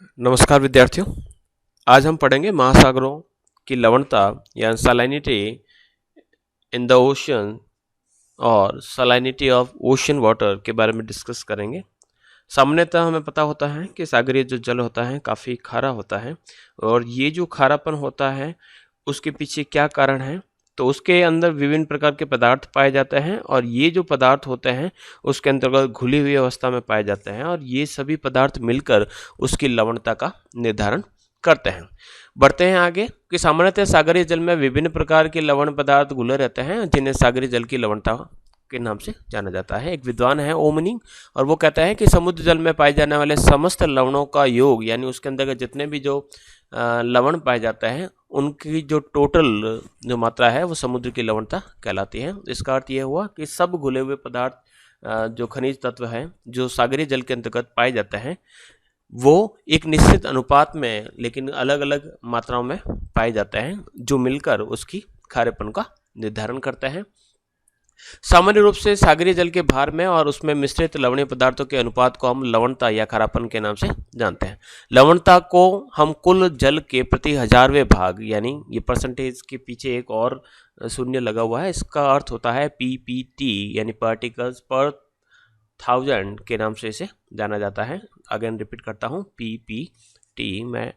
नमस्कार विद्यार्थियों। आज हम पढ़ेंगे महासागरों की लवणता या सलाइनिटी इन द ओशन और सलाइनिटी ऑफ ओशन वाटर के बारे में डिस्कस करेंगे। सामान्यतः हमें पता होता है कि सागरीय जो जल होता है काफ़ी खारा होता है, और ये जो खारापन होता है उसके पीछे क्या कारण है, तो उसके अंदर विभिन्न प्रकार के पदार्थ पाए जाते हैं, और ये जो पदार्थ होते हैं उसके अंतर्गत घुली हुई अवस्था में पाए जाते हैं, और ये सभी पदार्थ मिलकर उसकी लवणता का निर्धारण करते हैं। बढ़ते हैं आगे कि सामान्यतः सागरीय जल में विभिन्न प्रकार के लवण पदार्थ घुले रहते हैं, जिन्हें सागरीय जल की लवणता के नाम से जाना जाता है। एक विद्वान है ओमनी, और वो कहता है कि समुद्र जल में पाए जाने वाले समस्त लवणों का योग, यानी उसके अंदर जितने भी जो लवण पाए जाते हैं उनकी जो टोटल जो मात्रा है वो समुद्र की लवणता कहलाती है। इसका अर्थ यह हुआ कि सब घुले हुए पदार्थ जो खनिज तत्व हैं जो सागरीय जल के अंतर्गत पाए जाते हैं वो एक निश्चित अनुपात में लेकिन अलग अलग मात्राओं में पाए जाते हैं, जो मिलकर उसकी खारेपन का निर्धारण करते हैं। सामान्य रूप से सागरीय जल के भार में और उसमें मिश्रित लवणीय पदार्थों के अनुपात को हम लवणता या खारापन के नाम से जानते हैं। लवणता को हम कुल जल के प्रति हजारवें भाग, यानी ये परसेंटेज के पीछे एक और शून्य लगा हुआ है, इसका अर्थ होता है पीपीटी यानी पार्टिकल्स पर थाउजेंड के नाम से इसे जाना जाता है। अगेन रिपीट करता हूँ, पीपीटी मैं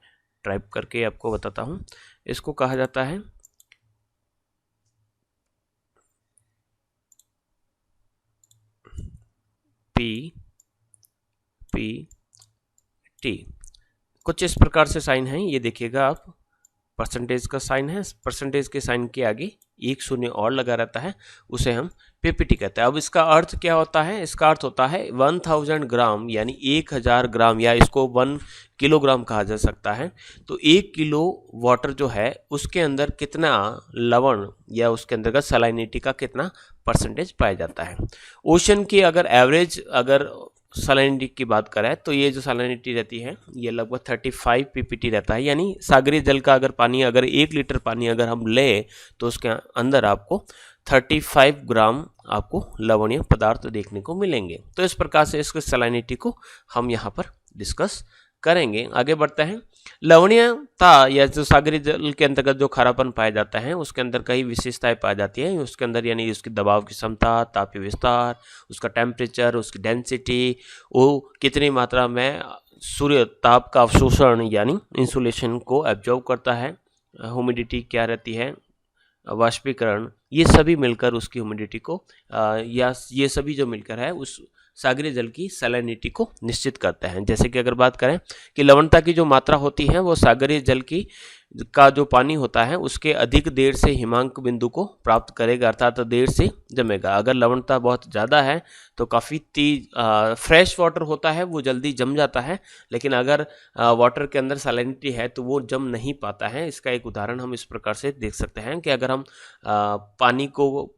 टाइप करके आपको बताता हूँ। इसको कहा जाता है पी कुछ इस प्रकार से साइन है, ये देखिएगा आप, परसेंटेज का साइन है, परसेंटेज के साइन के आगे एक शून्य और लगा रहता है, उसे हम पीपीटी कहते हैं। अब इसका अर्थ क्या होता है? इसका अर्थ होता है 1000 ग्राम यानी 1000 ग्राम, या इसको 1 किलोग्राम कहा जा सकता है। तो 1 किलो वाटर जो है उसके अंदर कितना लवण या उसके अंतर्गत सलाइनिटी का कितना परसेंटेज पाया जाता है। ओशन की अगर एवरेज अगर सलाइनिटी की बात करें तो ये जो सलाइनिटी रहती है ये लगभग 35 पीपीटी रहता है, यानी सागरीय जल का अगर पानी अगर 1 लीटर पानी अगर हम लें तो उसके अंदर आपको 35 ग्राम आपको लवणीय पदार्थ देखने को मिलेंगे। तो इस प्रकार से इसके सलाइनिटी को हम यहाँ पर डिस्कस करेंगे। आगे बढ़ते हैं। लवणीयता या जो सागरीय जल के अंतर्गत जो खारापन पाया जाता है उसके अंदर कई विशेषताएं पाई जाती हैं। उसके अंदर यानी उसकी दबाव की क्षमता, तापीय विस्तार, उसका टेम्परेचर, उसकी डेंसिटी, वो कितनी मात्रा में सूर्य ताप का अवशोषण यानी इंसुलेशन को एब्जॉर्ब करता है, ह्यूमिडिटी क्या रहती है, वाष्पीकरण, ये सभी मिलकर उसकी ह्यूमिडिटी को या ये सभी जो मिलकर है उस सागरीय जल की सैलिनिटी को निश्चित करते हैं। जैसे कि अगर बात करें कि लवणता की जो मात्रा होती है वो सागरीय जल की का जो पानी होता है उसके अधिक देर से हिमांक बिंदु को प्राप्त करेगा, अर्थात देर से जमेगा। अगर लवणता बहुत ज़्यादा है तो काफ़ी तेज फ्रेश वाटर होता है वो जल्दी जम जाता है, लेकिन अगर वाटर के अंदर सैलिनिटी है तो वो जम नहीं पाता है। इसका एक उदाहरण हम इस प्रकार से देख सकते हैं कि अगर हम पानी को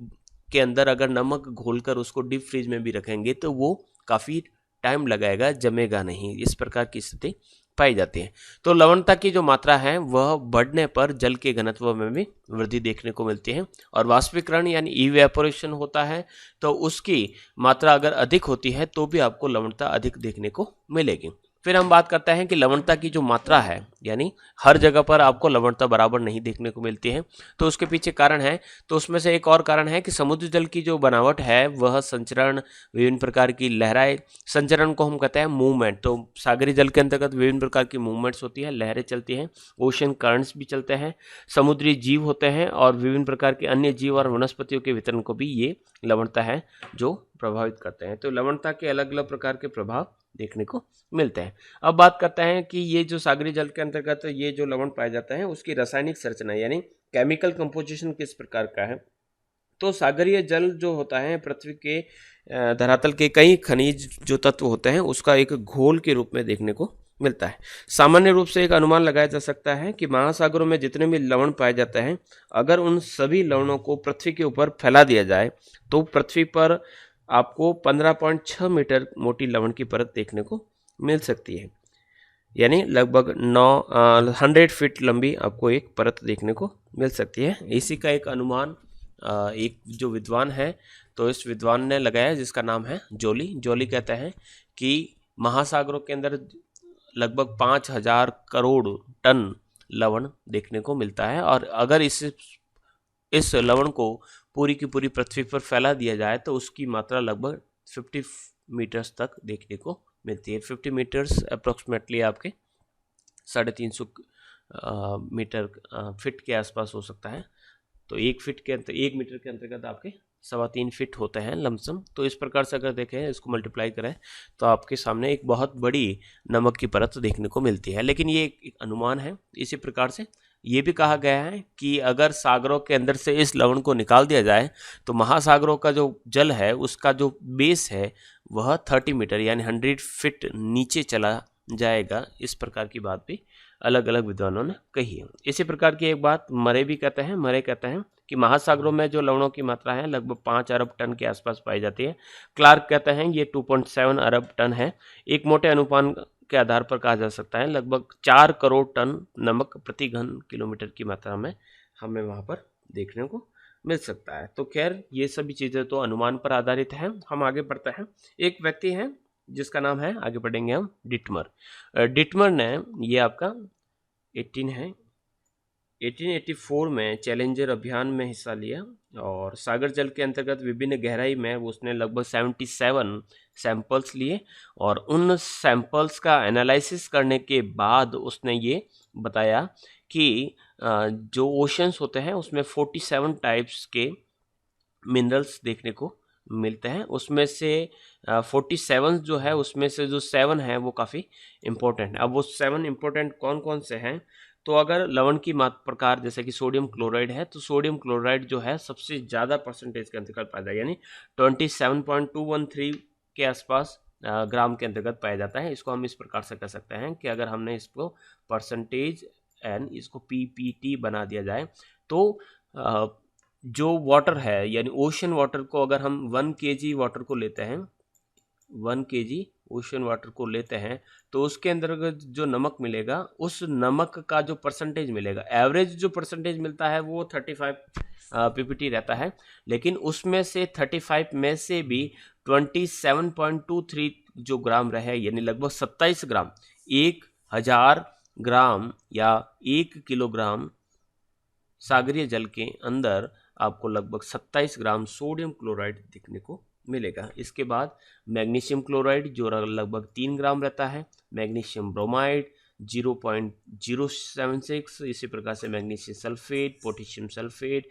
के अंदर अगर नमक घोलकर उसको डीप फ्रीज में भी रखेंगे तो वो काफ़ी टाइम लगाएगा, जमेगा नहीं। इस प्रकार की स्थिति पाई जाती है। तो लवणता की जो मात्रा है वह बढ़ने पर जल के घनत्व में भी वृद्धि देखने को मिलती है, और वाष्पीकरण यानी इवेपोरेशन होता है तो उसकी मात्रा अगर अधिक होती है तो भी आपको लवणता अधिक देखने को मिलेगी। फिर हम बात करते हैं कि लवणता की जो मात्रा है, यानी हर जगह पर आपको लवणता बराबर नहीं देखने को मिलती है, तो उसके पीछे कारण है। तो उसमें से एक और कारण है कि समुद्र जल की जो बनावट है वह संचरण, विभिन्न प्रकार की लहराएं, संचरण को हम कहते हैं मूवमेंट। तो सागरीय जल के अंतर्गत विभिन्न प्रकार की मूवमेंट्स होती है, लहरें चलती हैं, ओशन करंट्स भी चलते हैं, समुद्री जीव होते हैं, और विभिन्न प्रकार के अन्य जीव और वनस्पतियों के वितरण को भी ये लवणता है जो प्रभावित करते हैं। तो लवणता के अलग अलग प्रकार के प्रभाव देखने को मिलते हैं। अब बात करते हैं कि ये जो सागरीय जल के अंतर्गत ये जो लवण पाया जाता है उसकी रासायनिक संरचना यानी केमिकल कंपोजिशन किस प्रकार का है। तो सागरीय जल जो होता है पृथ्वी के धरातल के कई खनिज जो तत्व होते हैं उसका एक घोल के रूप में देखने को मिलता है। सामान्य रूप से एक अनुमान लगाया जा सकता है कि महासागरों में जितने भी लवण पाए जाते हैं अगर उन सभी लवणों को पृथ्वी के ऊपर फैला दिया जाए तो पृथ्वी पर आपको 15.6 मीटर मोटी लवण की परत देखने को मिल सकती है, यानी लगभग 100 फीट लंबी आपको एक परत देखने को मिल सकती है। इसी का एक अनुमान एक जो विद्वान है तो इस विद्वान ने लगाया जिसका नाम है जोली। जोली कहते हैं कि महासागरों के अंदर लगभग 5,000 करोड़ टन लवण देखने को मिलता है। और अगर इस लवण को पूरी की पूरी पृथ्वी पर फैला दिया जाए तो उसकी मात्रा लगभग 50 मीटर्स तक देखने को मिलती है। 50 मीटर्स अप्रोक्सीमेटली आपके 350 मीटर फिट के आसपास हो सकता है। तो 1 मीटर के अंतर्गत आपके 3.25 फीट होते हैं लमसम। तो इस प्रकार से अगर देखें, इसको मल्टीप्लाई करें तो आपके सामने एक बहुत बड़ी नमक की परत देखने को मिलती है। लेकिन ये एक अनुमान है। इसी प्रकार से ये भी कहा गया है कि अगर सागरों के अंदर से इस लवण को निकाल दिया जाए तो महासागरों का जो जल है उसका जो बेस है वह 30 मीटर यानी 100 फीट नीचे चला जाएगा। इस प्रकार की बात भी अलग अलग विद्वानों ने कही है। इसी प्रकार की एक बात मरे भी कहते हैं। मरे कहते हैं कि महासागरों में जो लवणों की मात्रा है लगभग 5 अरब टन के आसपास पाई जाती है। क्लार्क कहते हैं ये 2.7 अरब टन है। एक मोटे अनुपान के आधार पर कहा जा सकता है लगभग 4 करोड़ टन नमक प्रति घन किलोमीटर की मात्रा में हमें वहाँ पर देखने को मिल सकता है। तो खैर ये सभी चीज़ें तो अनुमान पर आधारित हैं। हम आगे बढ़ते हैं। एक व्यक्ति हैं जिसका नाम है, आगे बढ़ेंगे हम, डिटमर। डिटमर ने ये आपका 1884 में चैलेंजर अभियान में हिस्सा लिया और सागर जल के अंतर्गत विभिन्न गहराई में उसने लगभग 77 सैंपल्स लिए और उन सैंपल्स का एनालिसिस करने के बाद उसने ये बताया कि जो ओशंस होते हैं उसमें 47 टाइप्स के मिनरल्स देखने को मिलते हैं। उसमें से 47 जो है उसमें से जो 7 है वो काफ़ी इम्पोर्टेंट है। अब वो 7 इम्पोर्टेंट कौन कौन से हैं? तो अगर लवण की प्रकार जैसे कि सोडियम क्लोराइड है तो सोडियम क्लोराइड जो है सबसे ज़्यादा परसेंटेज के अंतर्गत पाया जाता है, यानी 27.213 के आसपास ग्राम के अंतर्गत पाया जाता है। इसको हम इस प्रकार से कह सकते हैं कि अगर हमने इसको परसेंटेज एन इसको पीपीटी बना दिया जाए तो जो वाटर है यानी ओशन वाटर को अगर हम 1 kg वाटर को लेते हैं, 1 kg ओशन वाटर को लेते हैं तो उसके अंतर्गत जो नमक मिलेगा उस नमक का जो परसेंटेज मिलेगा, एवरेज जो परसेंटेज मिलता है वो 35 पीपीटी रहता है। लेकिन उसमें से 35 में से भी 27.23 जो ग्राम रहे यानी लगभग 27 ग्राम, 1000 ग्राम या 1 किलोग्राम सागरीय जल के अंदर आपको लगभग 27 ग्राम सोडियम क्लोराइड दिखने को मिलेगा। इसके बाद मैग्नीशियम क्लोराइड जो लगभग 3 ग्राम रहता है, मैग्नीशियम ब्रोमाइड 0.076, इसी प्रकार से magnesium sulphate, potassium sulphate,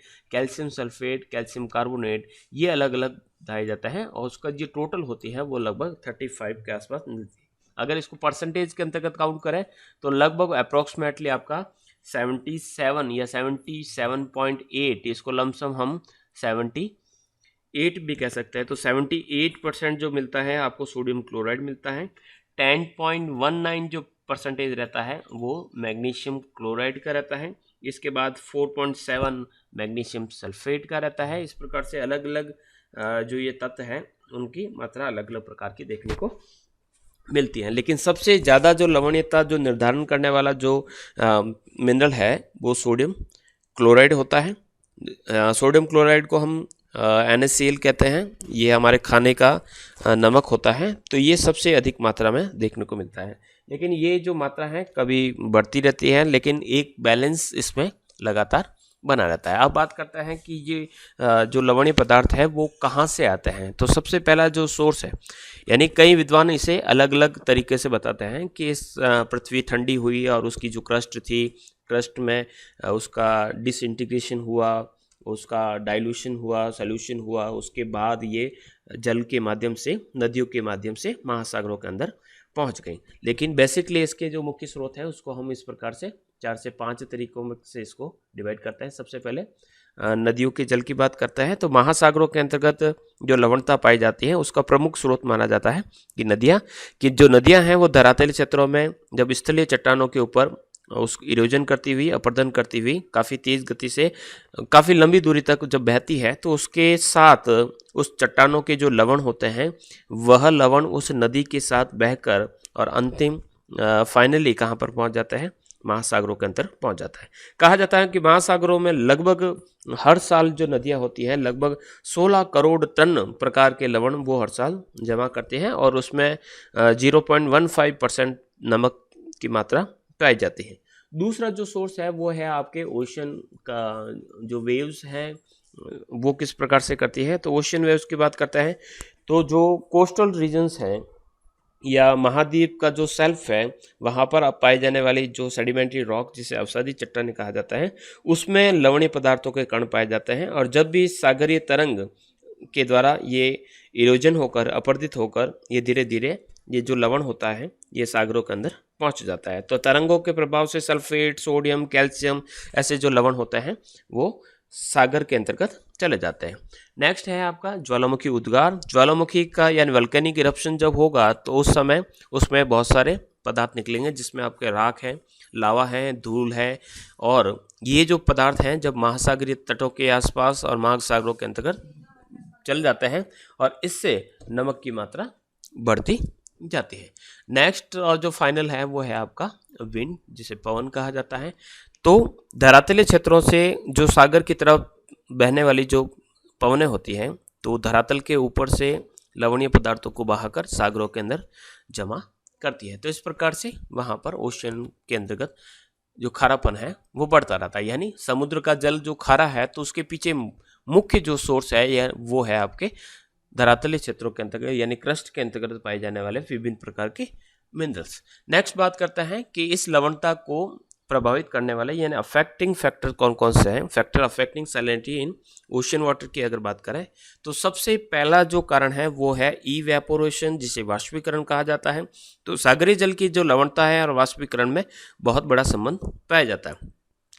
calcium carbonate, ये अलग अलग बताया जाता है और उसका जो टोटल होती है वो लगभग 35 के आसपास मिलती है। अगर इसको परसेंटेज के अंतर्गत काउंट करें तो लगभग अप्रोक्सीमेटली आपका 77 या 77.8, इसको लमसम हम 78 भी कह सकते हैं। तो 78% जो मिलता है आपको सोडियम क्लोराइड मिलता है। 10.19 जो परसेंटेज रहता है वो मैग्नीशियम क्लोराइड का रहता है। इसके बाद 4.7 मैग्नीशियम सल्फेट का रहता है। इस प्रकार से अलग अलग जो ये तत्व हैं उनकी मात्रा अलग अलग प्रकार की देखने को मिलती हैं। लेकिन सबसे ज़्यादा जो लवणीयता जो निर्धारण करने वाला जो मिनरल है वो सोडियम क्लोराइड होता है। सोडियम क्लोराइड को हम NaCl कहते हैं। ये हमारे खाने का नमक होता है। तो ये सबसे अधिक मात्रा में देखने को मिलता है। लेकिन ये जो मात्रा है कभी बढ़ती रहती है, लेकिन एक बैलेंस इसमें लगातार बना रहता है। अब बात करते हैं कि ये जो लवणीय पदार्थ है वो कहाँ से आते हैं। तो सबसे पहला जो सोर्स है, यानी कई विद्वान इसे अलग अलग तरीके से बताते हैं कि इस पृथ्वी ठंडी हुई और उसकी जो क्रस्ट थी, क्रस्ट में उसका डिसइंटीग्रेशन हुआ, उसका डाइल्यूशन हुआ, सॉल्यूशन हुआ, उसके बाद ये जल के माध्यम से, नदियों के माध्यम से महासागरों के अंदर पहुंच गई। लेकिन बेसिकली इसके जो मुख्य स्रोत है उसको हम इस प्रकार से 4 से 5 तरीकों में से इसको डिवाइड करते हैं। सबसे पहले नदियों के जल की बात करते हैं। तो महासागरों के अंतर्गत जो लवणता पाई जाती है उसका प्रमुख स्रोत माना जाता है कि जो नदियां हैं वो धरातलीय क्षेत्रों में जब स्थलीय चट्टानों के ऊपर उस इरोजन करती हुई, अपरदन करती हुई काफ़ी तेज़ गति से काफ़ी लंबी दूरी तक जब बहती है तो उसके साथ उस चट्टानों के जो लवण होते हैं वह लवण उस नदी के साथ बहकर और अंतिम फाइनली कहाँ पर पहुँच जाता है, महासागरों के अंदर पहुँच जाता है। कहा जाता है कि महासागरों में लगभग हर साल जो नदियाँ होती हैं लगभग 16 करोड़ टन प्रकार के लवण वो हर साल जमा करते हैं और उसमें 0.15% नमक की मात्रा पाई जाती है। दूसरा जो सोर्स है वो है आपके ओशन का जो वेव्स हैं वो किस प्रकार से करती है। तो ओशन वेव्स की बात करते हैं तो जो कोस्टल रीजन्स हैं या महाद्वीप का जो शेल्फ है वहाँ पर अब पाए जाने वाली जो सेडिमेंट्री रॉक जिसे अवसादी चट्टानें कहा जाता है उसमें लवणीय पदार्थों के कण पाए जाते हैं, और जब भी सागरीय तरंग के द्वारा ये इरोजन होकर अपरदित होकर ये धीरे धीरे ये जो लवण होता है ये सागरों के अंदर पहुंच जाता है। तो तरंगों के प्रभाव से सल्फेट, सोडियम, कैल्शियम ऐसे जो लवण होते हैं वो सागर के अंतर्गत चले जाते हैं। नेक्स्ट है आपका ज्वालामुखी उद्गार। ज्वालामुखी का यानी वल्केनिक इरप्शन जब होगा तो उस समय उसमें बहुत सारे पदार्थ निकलेंगे जिसमें आपके राख है, लावा है, धूल है, और ये जो पदार्थ हैं जब महासागरीय तटों के आसपास और महासागरों के अंतर्गत चल जाते हैं और इससे नमक की मात्रा बढ़ती जाती है। नेक्स्ट और जो फाइनल है वो है आपका विंड जिसे पवन कहा जाता है। तो धरातलीय क्षेत्रों से जो सागर की तरफ बहने वाली जो पवनें होती हैं तो धरातल के ऊपर से लवणीय पदार्थों को बहाकर सागरों के अंदर जमा करती है। तो इस प्रकार से वहाँ पर ओशन के अंतर्गत जो खारापन है वो बढ़ता रहता है, यानी समुद्र का जल जो खारा है तो उसके पीछे मुख्य जो सोर्स है यह वो है आपके धरातलीय क्षेत्रों के अंतर्गत यानी क्रस्ट के अंतर्गत पाए जाने वाले विभिन्न प्रकार के मिनरल्स। नेक्स्ट बात करते हैं कि इस लवणता को प्रभावित करने वाले यानी अफेक्टिंग फैक्टर कौन कौन से हैं। Factor affecting salinity in ocean water की अगर बात करें तो सबसे पहला जो कारण है वो है इवेपोरेशन जिसे वाष्पीकरण कहा जाता है। तो सागरीय जल की जो लवणता है और वाष्पीकरण में बहुत बड़ा संबंध पाया जाता है।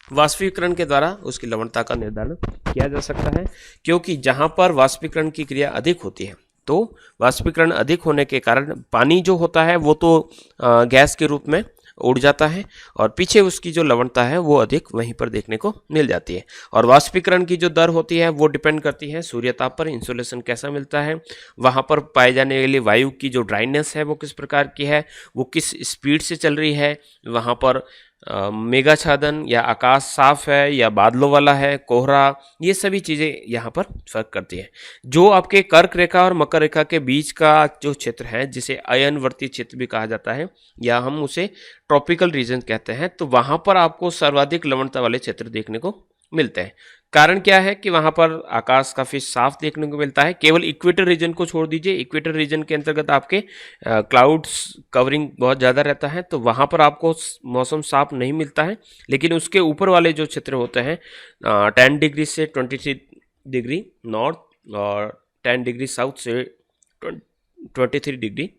वाष्पीकरण के द्वारा उसकी लवणता का निर्धारण किया जा सकता है, क्योंकि जहाँ पर वाष्पीकरण की क्रिया अधिक होती है तो वाष्पीकरण अधिक होने के कारण पानी जो होता है वो तो गैस के रूप में उड़ जाता है और पीछे उसकी जो लवणता है वो अधिक वहीं पर देखने को मिल जाती है। और वाष्पीकरण की जो दर होती है वो डिपेंड करती है सूर्यताप पर, इंसोलेशन कैसा मिलता है, वहाँ पर पाए जाने वाली वायु की जो ड्राइनेस है वो किस प्रकार की है, वो किस स्पीड से चल रही है, वहाँ पर मेघाच्छादन या आकाश साफ है या बादलों वाला है, कोहरा, ये सभी चीज़ें यहाँ पर फर्क करती है। जो आपके कर्क रेखा और मकर रेखा के बीच का जो क्षेत्र है जिसे अयनवर्ती क्षेत्र भी कहा जाता है या हम उसे ट्रॉपिकल रीजन कहते हैं, तो वहाँ पर आपको सर्वाधिक लवणता वाले क्षेत्र देखने को मिलते हैं। कारण क्या है कि वहाँ पर आकाश काफ़ी साफ देखने को मिलता है। केवल इक्वेटर रीजन को छोड़ दीजिए, इक्वेटर रीजन के अंतर्गत आपके क्लाउड्स कवरिंग बहुत ज़्यादा रहता है तो वहाँ पर आपको मौसम साफ नहीं मिलता है। लेकिन उसके ऊपर वाले जो क्षेत्र होते हैं 10 डिग्री से 23 डिग्री नॉर्थ और 10 डिग्री साउथ से 23 डिग्री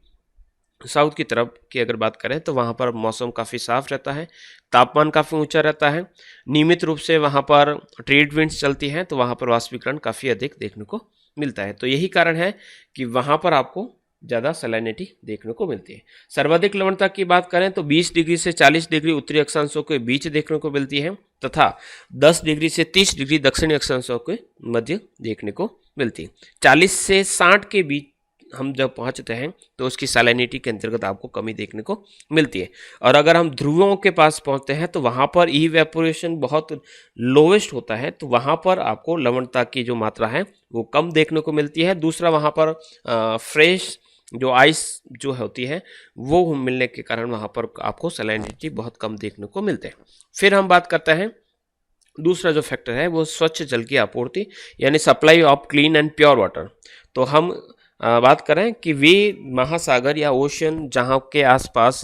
साउथ की तरफ की अगर बात करें तो वहाँ पर मौसम काफ़ी साफ रहता है, तापमान काफ़ी ऊंचा रहता है, नियमित रूप से वहाँ पर ट्रेड विंड्स चलती हैं तो वहाँ पर वाष्पीकरण काफ़ी अधिक देखने को मिलता है। तो यही कारण है कि वहाँ पर आपको ज़्यादा सैलिनिटी देखने को मिलती है। सर्वाधिक लवणता की बात करें तो 20 डिग्री से 40 डिग्री उत्तरी अक्षांशों के बीच देखने को मिलती है तथा 10 डिग्री से 30 डिग्री दक्षिणी अक्षांशों के मध्य देखने को मिलती है। 40 से 60 के बीच हम जब पहुंचते हैं तो उसकी सैलिनिटी के अंतर्गत आपको कमी देखने को मिलती है। और अगर हम ध्रुवों के पास पहुंचते हैं तो वहाँ पर इवेपोरेशन बहुत लोवेस्ट होता है तो वहाँ पर आपको लवणता की जो मात्रा है वो कम देखने को मिलती है। दूसरा वहाँ पर फ्रेश जो आइस जो होती है वो मिलने के कारण वहाँ पर आपको सैलिनिटी बहुत कम देखने को मिलते हैं। फिर हम बात करते हैं दूसरा जो फैक्टर है वो स्वच्छ जल की आपूर्ति यानी supply of clean and pure water. तो हम बात करें कि वे महासागर या ओशन जहाँ के आसपास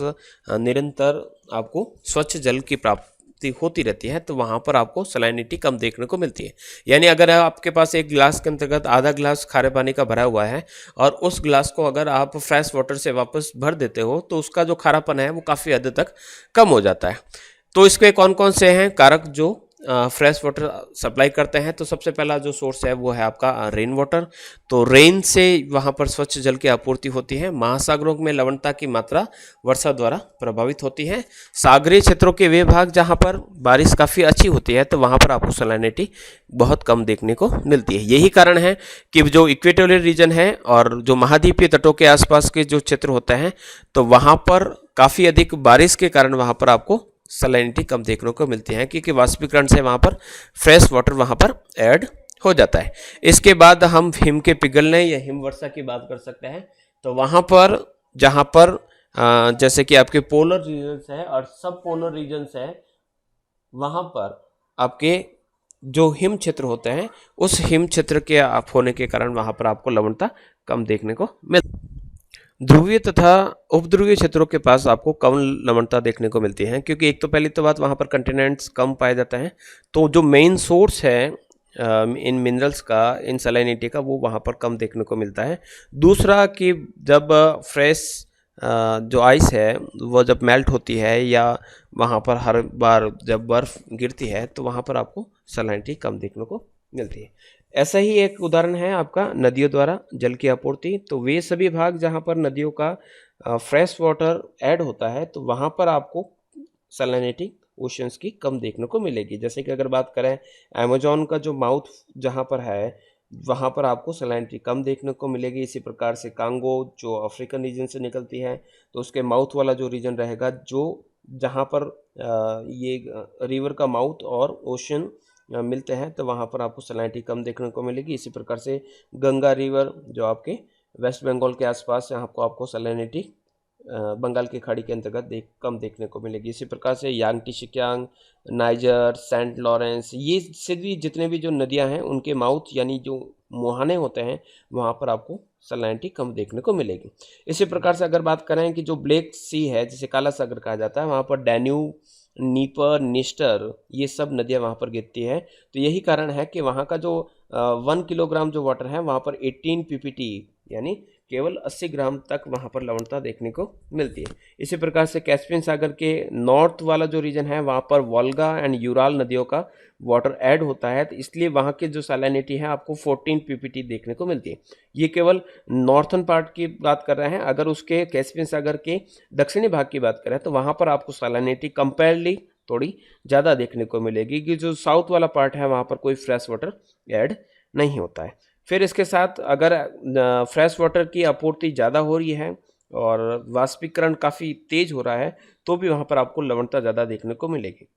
निरंतर आपको स्वच्छ जल की प्राप्ति होती रहती है तो वहाँ पर आपको सैलिनिटी कम देखने को मिलती है। यानी अगर आपके पास एक गिलास के अंतर्गत आधा गिलास खारे पानी का भरा हुआ है और उस गिलास को अगर आप फ्रेश वाटर से वापस भर देते हो तो उसका जो खारापन है वो काफ़ी हद तक कम हो जाता है। तो इसके कौन कौन से हैं कारक जो फ्रेश वाटर सप्लाई करते हैं। तो सबसे पहला जो सोर्स है वो है आपका रेन वाटर। तो रेन से वहाँ पर स्वच्छ जल की आपूर्ति होती है। महासागरों में लवणता की मात्रा वर्षा द्वारा प्रभावित होती है। सागरीय क्षेत्रों के वे भाग जहाँ पर बारिश काफ़ी अच्छी होती है तो वहाँ पर आपको सैलिनिटी बहुत कम देखने को मिलती है। यही कारण है कि जो इक्वेटोरियल रीजन है और जो महाद्वीपीय तटों के आसपास के जो क्षेत्र होते हैं तो वहाँ पर काफ़ी अधिक बारिश के कारण वहाँ पर आपको सैलिनिटी कम देखने को मिलती है क्योंकि वाष्पीकरण से वहाँ पर फ्रेश वाटर वहाँ पर ऐड हो जाता है। इसके बाद हम हिम के पिघलने या हिमवर्षा की बात कर सकते हैं। तो वहाँ पर जहाँ पर जैसे कि आपके पोलर रीजन्स है और सब पोलर रीजन्स है, वहाँ पर आपके जो हिम क्षेत्र होते हैं, उस हिम क्षेत्र के आप होने के कारण वहाँ पर आपको लवणता कम देखने को मिल। ध्रुवीय तथा उपध्रुवीय क्षेत्रों के पास आपको कम लवणता देखने को मिलती है, क्योंकि एक तो पहली तो बात वहाँ पर कंटेनेंट्स कम पाए जाते हैं, तो जो मेन सोर्स है इन मिनरल्स का, इन सलाइनिटी का, वो वहाँ पर कम देखने को मिलता है। दूसरा कि जब फ्रेश जो आइस है वो जब मेल्ट होती है या वहाँ पर हर बार जब बर्फ़ गिरती है तो वहाँ पर आपको सलाइनिटी कम देखने को मिलती है। ऐसा ही एक उदाहरण है आपका नदियों द्वारा जल की आपूर्ति। तो वे सभी भाग जहाँ पर नदियों का फ्रेश वाटर ऐड होता है तो वहाँ पर आपको सैलिनिटी ओशंस की कम देखने को मिलेगी। जैसे कि अगर बात करें अमेजोन का जो माउथ जहाँ पर है वहाँ पर आपको सैलिनिटी कम देखने को मिलेगी। इसी प्रकार से कांगो जो अफ्रीकन रीजन से निकलती है तो उसके माउथ वाला जो रीजन रहेगा, जो जहाँ पर ये रिवर का माउथ और ओशन मिलते हैं, तो वहाँ पर आपको सैलिनिटी कम देखने को मिलेगी। इसी प्रकार से गंगा रिवर जो आपके वेस्ट बंगाल के आसपास है, आपको सैलिनिटी बंगाल की खाड़ी के अंतर्गत कम देखने को मिलेगी। इसी प्रकार से यांगटी शिक्यांग, नाइजर, सेंट लॉरेंस, ये सभी जितने भी जो नदियां हैं उनके माउथ यानी जो मुहाने होते हैं वहाँ पर आपको सैलिनिटी कम देखने को मिलेगी। इसी प्रकार से अगर बात करें कि जो ब्लैक सी है जिसे काला सागर कहा जाता है, वहाँ पर डैन्यूब, नीपर, निस्टर, ये सब नदियाँ वहाँ पर गिरती है। तो यही कारण है कि वहाँ का जो 1 किलोग्राम जो वाटर है वहाँ पर 18 पीपीटी यानी केवल 80 ग्राम तक वहाँ पर लवणता देखने को मिलती है। इसी प्रकार से कैस्पियन सागर के नॉर्थ वाला जो रीजन है वहाँ पर वोल्गा एंड यूराल नदियों का वाटर ऐड होता है, तो इसलिए वहाँ की जो सैलिनिटी है आपको 14 पीपीटी देखने को मिलती है। ये केवल नॉर्थन पार्ट की बात कर रहे हैं। अगर उसके कैस्पियन सागर के दक्षिणी भाग की बात करें तो वहाँ पर आपको सैलिनिटी कंपेयरली थोड़ी ज़्यादा देखने को मिलेगी, कि जो साउथ वाला पार्ट है वहाँ पर कोई फ्रेश वाटर ऐड नहीं होता है। फिर इसके साथ अगर फ्रेश वाटर की आपूर्ति ज़्यादा हो रही है और वाष्पीकरण काफ़ी तेज हो रहा है तो भी वहाँ पर आपको लवणता ज़्यादा देखने को मिलेगी।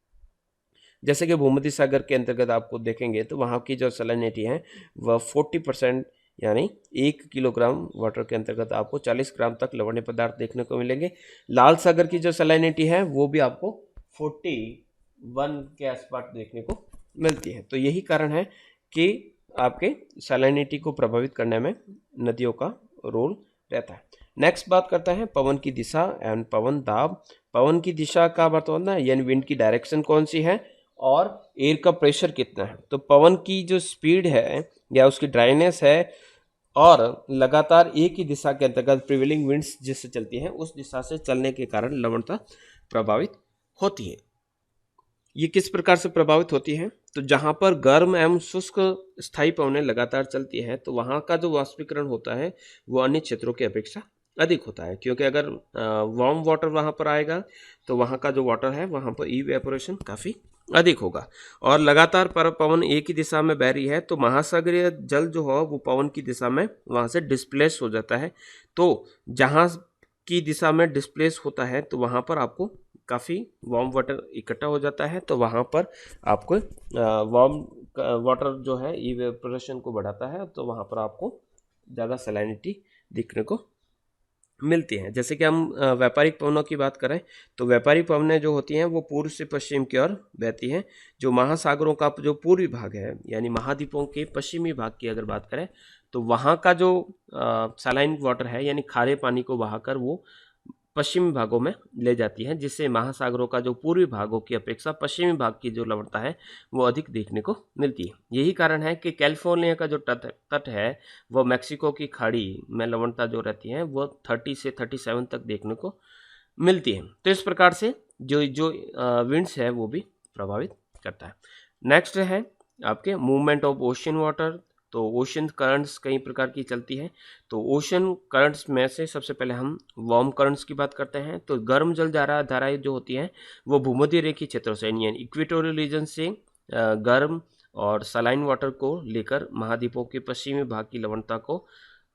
जैसे कि भूमध्य सागर के अंतर्गत आपको देखेंगे तो वहाँ की जो सैलिनिटी है वह 40% यानी 1 किलोग्राम वाटर के अंतर्गत आपको 40 ग्राम तक लवणीय पदार्थ देखने को मिलेंगे। लाल सागर की जो सैलिनिटी है वो भी आपको 41 के आसपास देखने को मिलती है। तो यही कारण है कि आपके सैलिनिटी को प्रभावित करने में नदियों का रोल रहता है। नेक्स्ट बात करते हैं पवन की दिशा एंड पवन दाब। पवन की दिशा का मतलब है यानी विंड की डायरेक्शन कौन सी है और एयर का प्रेशर कितना है। तो पवन की जो स्पीड है या उसकी ड्राइनेस है और लगातार एक ही दिशा के अंतर्गत प्रिवेलिंग विंड्स जिससे चलती हैं उस दिशा से चलने के कारण लवणता प्रभावित होती है। ये किस प्रकार से प्रभावित होती है? तो जहाँ पर गर्म एवं शुष्क स्थायी पवनें लगातार चलती है तो वहाँ का जो वाष्पीकरण होता है वो अन्य क्षेत्रों की अपेक्षा अधिक होता है, क्योंकि अगर वार्म वाटर वहाँ पर आएगा तो वहाँ का जो वाटर है वहाँ पर इवेपोरेशन काफ़ी अधिक होगा। और लगातार पर पवन एक ही दिशा में बह रही है तो महासागरीय जल जो हो वो पवन की दिशा में वहाँ से डिस्प्लेस हो जाता है। तो जहाँ की दिशा में डिस्प्लेस होता है तो वहाँ पर आपको काफ़ी वार्म वाटर इकट्ठा हो जाता है, तो वहाँ पर आपको वार्म वाटर जो है इवेपोरेशन को बढ़ाता है, तो वहाँ पर आपको ज़्यादा सैलिनिटी दिखने को मिलती हैं। जैसे कि हम व्यापारिक पवनों की बात करें तो व्यापारिक पवनें जो होती हैं वो पूर्व से पश्चिम की ओर बहती हैं। जो महासागरों का जो पूर्वी भाग है यानी महाद्वीपों के पश्चिमी भाग की अगर बात करें तो वहाँ का जो सलाइन वाटर है यानी खारे पानी को बहाकर वो पश्चिमी भागों में ले जाती है, जिससे महासागरों का जो पूर्वी भागों की अपेक्षा पश्चिमी भाग की जो लवणता है वो अधिक देखने को मिलती है। यही कारण है कि कैलिफोर्निया का जो तट है वो मैक्सिको की खाड़ी में लवणता जो रहती है वो 30 से 37 तक देखने को मिलती है। तो इस प्रकार से जो जो विंड्स है वो भी प्रभावित करता है। नेक्स्ट है आपके मूवमेंट ऑफ ओशियन वाटर। तो ओशन करंट्स कई प्रकार की चलती है। तो ओशन करंट्स में से सबसे पहले हम वार्म करंट्स की बात करते हैं। तो गर्म जल धाराएं जो होती हैं वो भूमध्य रेखीय क्षेत्रों से यानी इक्वेटोरियल रीजन से गर्म और सलाइन वाटर को लेकर महाद्वीपों के पश्चिमी भाग की लवणता को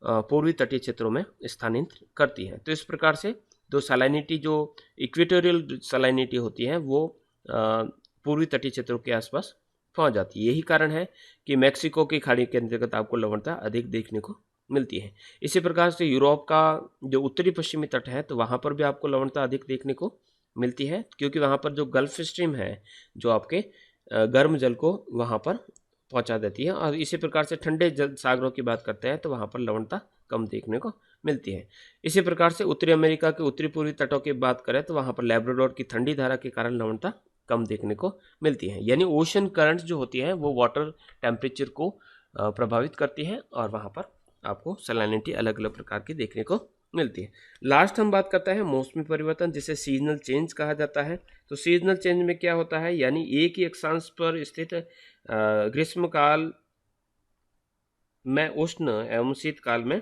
पूर्वी तटीय क्षेत्रों में स्थानांतरित करती है। तो इस प्रकार से जो सलाइनिटी जो इक्वेटोरियल सलाइनिटी होती है वो पूर्वी तटीय क्षेत्रों के आसपास पहुंच जाती है। यही कारण है कि मैक्सिको की खाड़ी के अंतर्गत आपको लवणता अधिक देखने को मिलती है। इसी प्रकार से यूरोप का जो उत्तरी पश्चिमी तट है तो वहाँ पर भी आपको लवणता अधिक देखने को मिलती है, क्योंकि वहाँ पर जो गल्फ स्ट्रीम है जो आपके गर्म जल को वहाँ पर पहुँचा देती है। और इसी प्रकार से ठंडे जल सागरों की बात करते हैं तो वहाँ पर लवणता कम देखने को मिलती है। इसी प्रकार से उत्तरी अमेरिका के उत्तरी पूर्वी तटों की बात करें तो वहाँ पर लैब्राडोर की ठंडी धारा के कारण लवणता कम देखने को मिलती है। यानी ओशन करंट्स जो होती है वो वाटर टेम्परेचर को प्रभावित करती है और वहाँ पर आपको सैलिनिटी अलग अलग प्रकार की देखने को मिलती है। लास्ट हम बात करते हैं मौसमी परिवर्तन, जिसे सीजनल चेंज कहा जाता है। तो सीजनल चेंज में क्या होता है, यानी एक ही अक्षांश पर स्थित ग्रीष्मकाल में उष्ण एवं शीतकाल में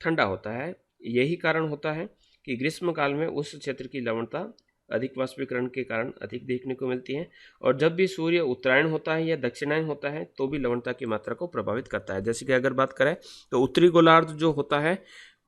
ठंडा होता है। यही कारण होता है कि ग्रीष्मकाल में उस क्षेत्र की लवणता अधिक वाष्पीकरण के कारण अधिक देखने को मिलती है, और जब भी सूर्य उत्तरायण होता है या दक्षिणायन होता है तो भी लवणता की मात्रा को प्रभावित करता है। जैसे कि अगर बात करें तो उत्तरी गोलार्ध जो होता है,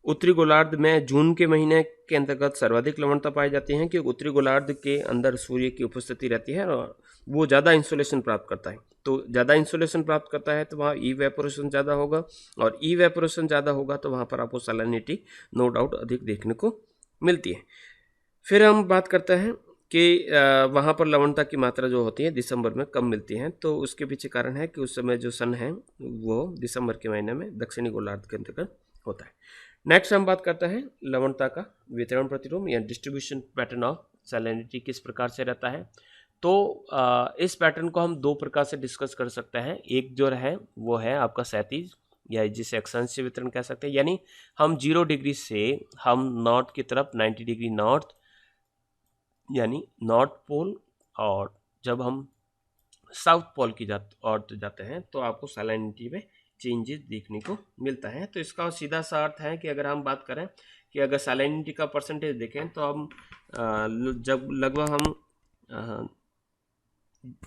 उत्तरी गोलार्ध में जून के महीने के अंतर्गत सर्वाधिक लवणता पाई जाती है, क्योंकि उत्तरी गोलार्ध के अंदर सूर्य की उपस्थिति रहती है और वो ज़्यादा इंसोलेशन प्राप्त करता है। तो ज़्यादा इंसोलेशन प्राप्त करता है तो वहाँ इवेपोरेशन ज़्यादा होगा, और इवेपोरेशन ज़्यादा होगा तो वहाँ पर आपको सैलिनिटी नो डाउट अधिक देखने को मिलती है। फिर हम बात करते हैं कि वहाँ पर लवणता की मात्रा जो होती है दिसंबर में कम मिलती है। तो उसके पीछे कारण है कि उस समय जो सन है वो दिसंबर के महीने में दक्षिणी गोलार्ध के अंतर्गत होता है। नेक्स्ट हम बात करते हैं लवणता का वितरण प्रतिरूप या डिस्ट्रीब्यूशन पैटर्न ऑफ सैलिनिटी किस प्रकार से रहता है। तो इस पैटर्न को हम दो प्रकार से डिस्कस कर सकते हैं। एक जो है वो है आपका क्षैतिज, या जिसे अक्षांशीय वितरण कह सकते हैं, यानी हम 0 डिग्री से हम नॉर्थ की तरफ 90 डिग्री नॉर्थ यानी नॉर्थ पोल, और जब हम साउथ पोल की ओर जाते हैं तो आपको सैलिनिटी में चेंजेस देखने को मिलता है। तो इसका सीधा सा अर्थ है कि अगर हम बात करें कि अगर सैलिनिटी का परसेंटेज देखें तो हम जब लगभग हम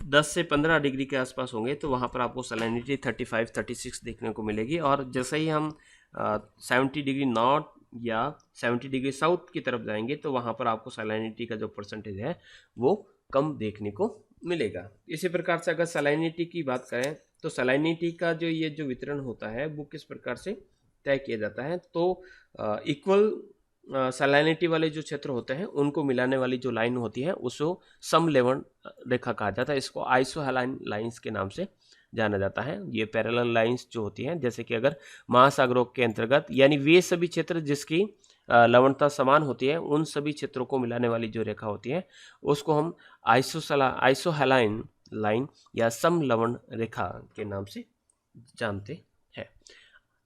10 से 15 डिग्री के आसपास होंगे तो वहाँ पर आपको सैलिनिटी 35-36 देखने को मिलेगी, और जैसे ही हम 70 डिग्री नॉर्थ या 70 डिग्री साउथ की तरफ जाएंगे तो वहाँ पर आपको सैलिनिटी का जो परसेंटेज है वो कम देखने को मिलेगा। इसी प्रकार से अगर सैलिनिटी की बात करें तो सैलिनिटी का जो वितरण होता है वो किस प्रकार से तय किया जाता है। तो इक्वल सैलिनिटी वाले जो क्षेत्र होते हैं उनको मिलाने वाली जो लाइन होती है उसको समलवण रेखा कहा जाता है। इसको आइसोहेलाइन लाइंस के नाम से जाना जाता है। ये पैरेलल लाइंस जो होती हैं, जैसे कि अगर महासागरों के अंतर्गत, यानी वे सभी क्षेत्र जिसकी लवणता समान होती है उन सभी क्षेत्रों को मिलाने वाली जो रेखा होती है उसको हम आइसोहेलाइन लाइन या समलवण रेखा के नाम से जानते हैं।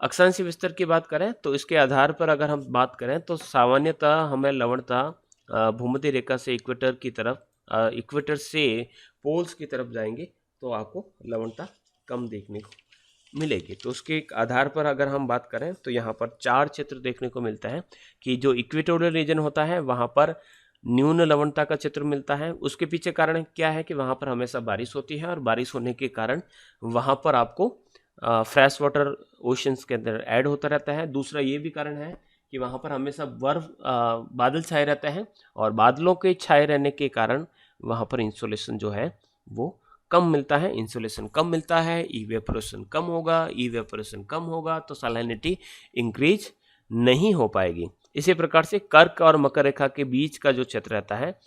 अक्षांशीय विस्तार की बात करें तो इसके आधार पर अगर हम बात करें तो सामान्यतः हमें लवणता भूमध्य रेखा से इक्वेटर की तरफ, इक्वेटर से पोल्स की तरफ जाएंगे तो आपको लवणता कम देखने को मिलेगी। तो उसके आधार पर अगर हम बात करें तो यहाँ पर 4 क्षेत्र देखने को मिलता है कि जो इक्वेटोरियल रीजन होता है वहाँ पर न्यून लवणता का चित्र मिलता है। उसके पीछे कारण क्या है कि वहाँ पर हमेशा बारिश होती है, और बारिश होने के कारण वहाँ पर आपको फ्रेश वाटर ओशंस के अंदर ऐड होता रहता है। दूसरा ये भी कारण है कि वहाँ पर हमेशा बर्फ बादल छाए रहते हैं, और बादलों के छाए रहने के कारण वहाँ पर इंसोलेशन जो है वो कम मिलता है। इंसोलेशन कम मिलता है, इवेपोरेशन कम होगा, इवेपोरेशन कम होगा तो सैलिनिटी इंक्रीज नहीं हो पाएगी। इसी प्रकार से कर्क और मकर रेखा के बीच का जो क्षेत्र रहता है,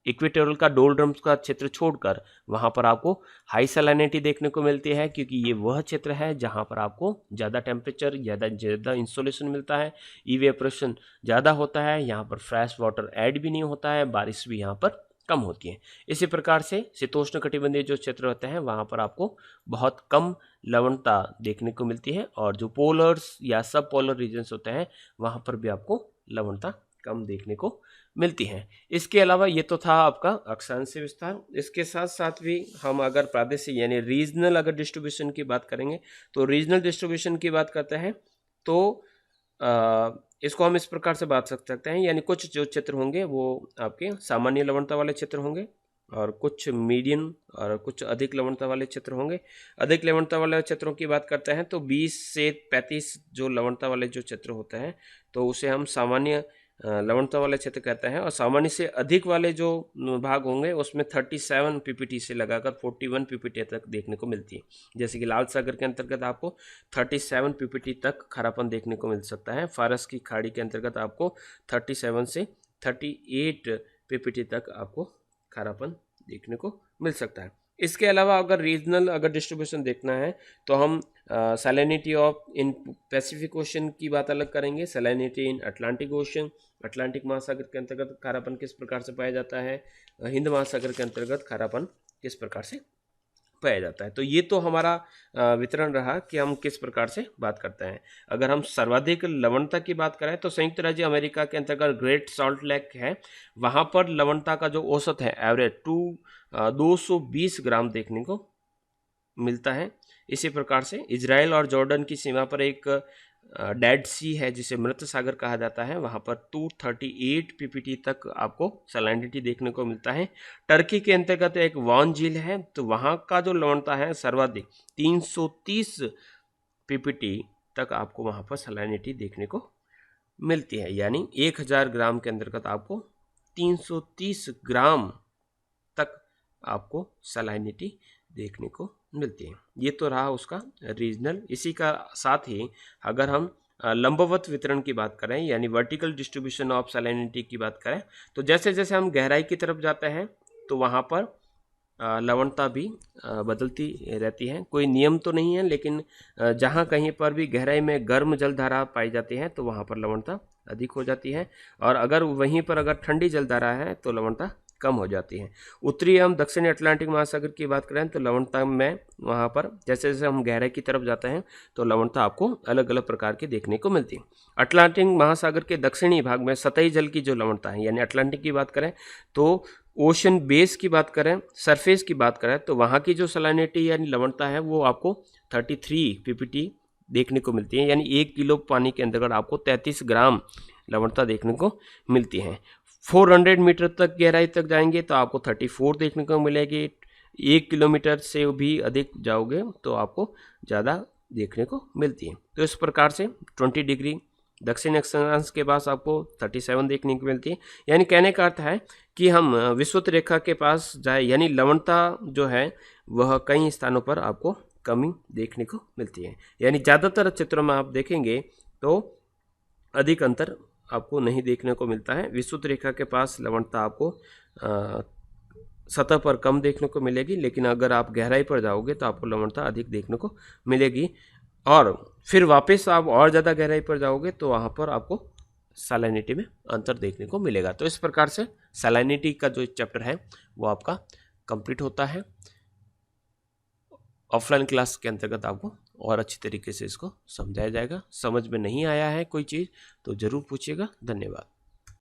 इक्वेटोरियल का डोलड्रम्स का क्षेत्र छोड़कर, वहाँ पर आपको हाई सैलिनिटी देखने को मिलती है, क्योंकि ये वह क्षेत्र है जहाँ पर आपको ज़्यादा टेम्परेचर, ज़्यादा इंसोलेशन मिलता है, इवेपोरेशन ज़्यादा होता है, यहाँ पर फ्रेश वाटर ऐड भी नहीं होता है, बारिश भी यहाँ पर कम होती है। इसी प्रकार से शीतोष्ण कटिबंधीय जो क्षेत्र होते हैं वहाँ पर आपको बहुत कम लवणता देखने को मिलती है, और जो पोलर्स या सब पोलर रीजन्स होते हैं वहाँ पर भी आपको लवणता कम देखने को मिलती है। इसके अलावा ये तो था आपका अक्षांशीय विस्तार। इसके साथ साथ भी हम अगर प्रादेशिक यानी रीजनल अगर डिस्ट्रीब्यूशन की बात करेंगे तो रीजनल डिस्ट्रीब्यूशन की बात करते हैं तो इसको हम इस प्रकार से बात सकते हैं, यानी कुछ जो क्षेत्र होंगे वो आपके सामान्य लवणता वाले क्षेत्र होंगे, और कुछ मीडियम और कुछ अधिक लवणता वाले क्षेत्र होंगे। अधिक लवणता वाले क्षेत्रों की बात करते हैं तो 20 से 35 जो लवणता वाले जो क्षेत्र होते हैं तो उसे हम सामान्य लवणता वाले क्षेत्र कहते हैं। और सामान्य से अधिक वाले जो भाग होंगे उसमें 37 पीपीटी से लगाकर 41 पीपीटी तक देखने को मिलती है। जैसे कि लाल सागर के अंतर्गत आपको 37 पीपीटी तक खारापन देखने को मिल सकता है। फारस की खाड़ी के अंतर्गत आपको 37 से 38 पीपीटी तक आपको खारापन देखने को मिल सकता है। इसके अलावा अगर रीजनल अगर डिस्ट्रीब्यूशन देखना है तो हम salinity of in Pacific ocean की बात अलग करेंगे, सैलिनिटी इन अटलांटिक ओशन, अटलांटिक महासागर के अंतर्गत खारापन किस प्रकार से पाया जाता है, हिंद महासागर के अंतर्गत खारापन किस प्रकार से पाया जाता है। तो ये तो हमारा वितरण रहा कि हम किस प्रकार से बात करते हैं। अगर हम सर्वाधिक लवणता की बात करें तो संयुक्त राज्य अमेरिका के अंतर्गत ग्रेट सॉल्ट लेक है, वहाँ पर लवणता का जो औसत है एवरेज 220 ग्राम देखने को मिलता है। इसी प्रकार से इजराइल और जॉर्डन की सीमा पर एक डेड सी है जिसे मृत सागर कहा जाता है, वहाँ पर 238 पीपीटी तक आपको सैलिनिटी देखने को मिलता है। टर्की के अंतर्गत एक वॉन झील है, तो वहाँ का जो लवणता है सर्वाधिक 330 पीपीटी तक आपको वहाँ पर सैलिनिटी देखने को मिलती है। यानी 1000 ग्राम के अंतर्गत आपको 330 ग्राम तक आपको सैलिनिटी देखने को मिलती है। ये तो रहा उसका रीजनल। इसी का साथ ही अगर हम लंबवत वितरण की बात करें यानी वर्टिकल डिस्ट्रीब्यूशन ऑफ सैलिनिटी की बात करें तो जैसे जैसे हम गहराई की तरफ जाते हैं तो वहाँ पर लवणता भी बदलती रहती है। कोई नियम तो नहीं है, लेकिन जहाँ कहीं पर भी गहराई में गर्म जलधारा पाई जाती है तो वहाँ पर लवणता अधिक हो जाती है, और अगर वहीं पर अगर ठंडी जलधारा है तो लवणता कम हो जाती है। उत्तरी एवं दक्षिणी अटलांटिक महासागर की बात करें तो लवणता में वहाँ पर जैसे जैसे हम गहराई की तरफ जाते हैं तो लवणता आपको अलग अलग प्रकार की देखने को मिलती है। अटलांटिक महासागर के दक्षिणी भाग में सतही जल की जो लवणता है यानी अटलांटिक की बात करें तो ओशन बेस की बात करें, सरफेस की बात करें तो वहाँ की जो सैलिनिटी यानी लवणता है वो आपको 33 पीपीटी देखने को मिलती है। यानी 1 किलो पानी के अंतर्गत आपको 33 ग्राम लवणता देखने को मिलती है। 400 मीटर तक गहराई तक जाएंगे तो आपको 34 देखने को मिलेगी। 1 किलोमीटर से भी अधिक जाओगे तो आपको ज़्यादा देखने को मिलती है। तो इस प्रकार से 20 डिग्री दक्षिण अक्षांश के पास आपको 37 देखने को मिलती है। यानी कहने का अर्थ है कि हम विषुवत रेखा के पास जाए यानी लवणता जो है वह कई स्थानों पर आपको कमी देखने को मिलती है। यानी ज़्यादातर चित्रों में आप देखेंगे तो अधिक अंतर आपको नहीं देखने को मिलता है। विषुवत रेखा के पास लवणता आपको सतह पर कम देखने को मिलेगी, लेकिन अगर आप गहराई पर जाओगे तो आपको लवणता अधिक देखने को मिलेगी, और फिर वापस आप और ज़्यादा गहराई पर जाओगे तो वहाँ पर आपको सैलिनिटी में अंतर देखने को मिलेगा। तो इस प्रकार से सैलिनिटी का जो चैप्टर है वो आपका कंप्लीट होता है। ऑफलाइन क्लास के अंतर्गत आपको और अच्छी तरीके से इसको समझाया जाएगा। समझ में नहीं आया है कोई चीज़ तो ज़रूर पूछिएगा। धन्यवाद।